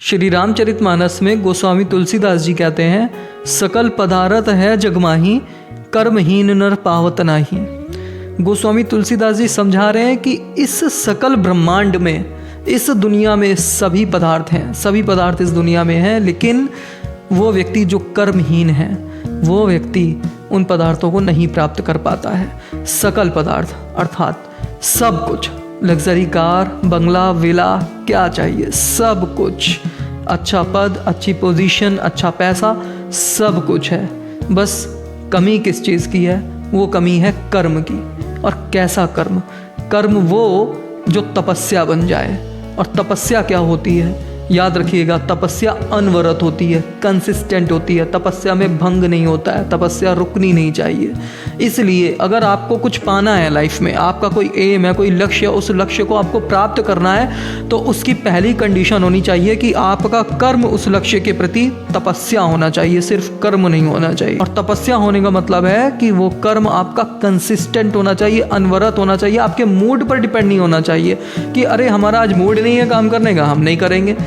श्री रामचरितमानस में गोस्वामी तुलसीदास जी कहते हैं, सकल पदारथ है जगमाही, कर्महीन नर पावत नाही। गोस्वामी तुलसीदास जी समझा रहे हैं कि इस सकल ब्रह्मांड में, इस दुनिया में सभी पदार्थ हैं, सभी पदार्थ इस दुनिया में हैं, लेकिन वो व्यक्ति जो कर्महीन है वो व्यक्ति उन पदार्थों को नहीं प्राप्त कर पाता है। सकल पदार्थ अर्थात सब कुछ, लग्जरी कार, बंगला, विला, क्या चाहिए, सब कुछ, अच्छा पद, अच्छी पोजीशन, अच्छा पैसा, सब कुछ है। बस कमी किस चीज़ की है? वो कमी है कर्म की। और कैसा कर्म? कर्म वो जो तपस्या बन जाए। और तपस्या क्या होती है? याद रखिएगा, तपस्या अनवरत होती है, कंसिस्टेंट होती है, तपस्या में भंग नहीं होता है, तपस्या रुकनी नहीं चाहिए। इसलिए अगर आपको कुछ पाना है लाइफ में, आपका कोई एम है, कोई लक्ष्य, उस लक्ष्य को आपको प्राप्त करना है, तो उसकी पहली कंडीशन होनी चाहिए कि आपका कर्म उस लक्ष्य के प्रति तपस्या होना चाहिए, सिर्फ कर्म नहीं होना चाहिए। और तपस्या होने का मतलब है कि वो कर्म आपका कंसिस्टेंट होना चाहिए, अनवरत होना चाहिए, आपके मूड पर डिपेंड नहीं होना चाहिए कि अरे हमारा आज मूड नहीं है काम करने का, हम नहीं करेंगे।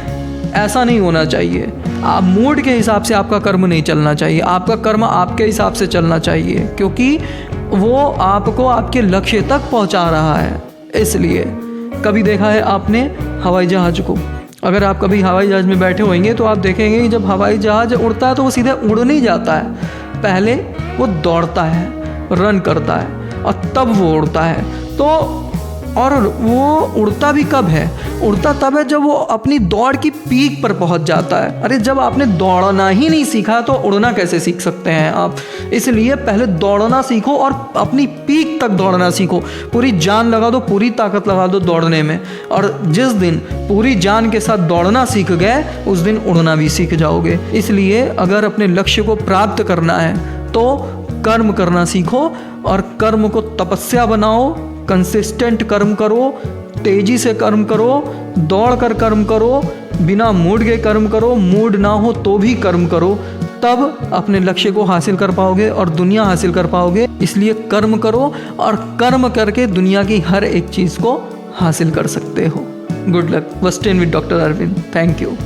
ऐसा नहीं होना चाहिए। आप मूड के हिसाब से आपका कर्म नहीं चलना चाहिए, आपका कर्म आपके हिसाब से चलना चाहिए, क्योंकि वो आपको आपके लक्ष्य तक पहुंचा रहा है। इसलिए कभी देखा है आपने हवाई जहाज़ को? अगर आप कभी हवाई जहाज़ में बैठे होंगे तो आप देखेंगे कि जब हवाई जहाज़ उड़ता है तो वो सीधे उड़ नहीं जाता है, पहले वो दौड़ता है, रन करता है और तब वो उड़ता है। तो और वो उड़ता भी कब है? उड़ता तब है जब वो अपनी दौड़ की पीक पर पहुंच जाता है। अरे जब आपने दौड़ना ही नहीं सीखा तो उड़ना कैसे सीख सकते हैं आप? इसलिए पहले दौड़ना सीखो और अपनी पीक तक दौड़ना सीखो। पूरी जान लगा दो, पूरी ताकत लगा दो दौड़ने में। और जिस दिन पूरी जान के साथ दौड़ना सीख गए, उस दिन उड़ना भी सीख जाओगे। इसलिए अगर अपने लक्ष्य को प्राप्त करना है तो कर्म करना सीखो और कर्म को तपस्या बनाओ, कंसिस्टेंट कर्म करो, तेजी से कर्म करो, दौड़ कर कर्म करो, बिना मूड के कर्म करो, मूड ना हो तो भी कर्म करो, तब अपने लक्ष्य को हासिल कर पाओगे और दुनिया हासिल कर पाओगे। इसलिए कर्म करो और कर्म करके दुनिया की हर एक चीज़ को हासिल कर सकते हो। Good luck. वस्टेन with doctor Arvind. Thank you.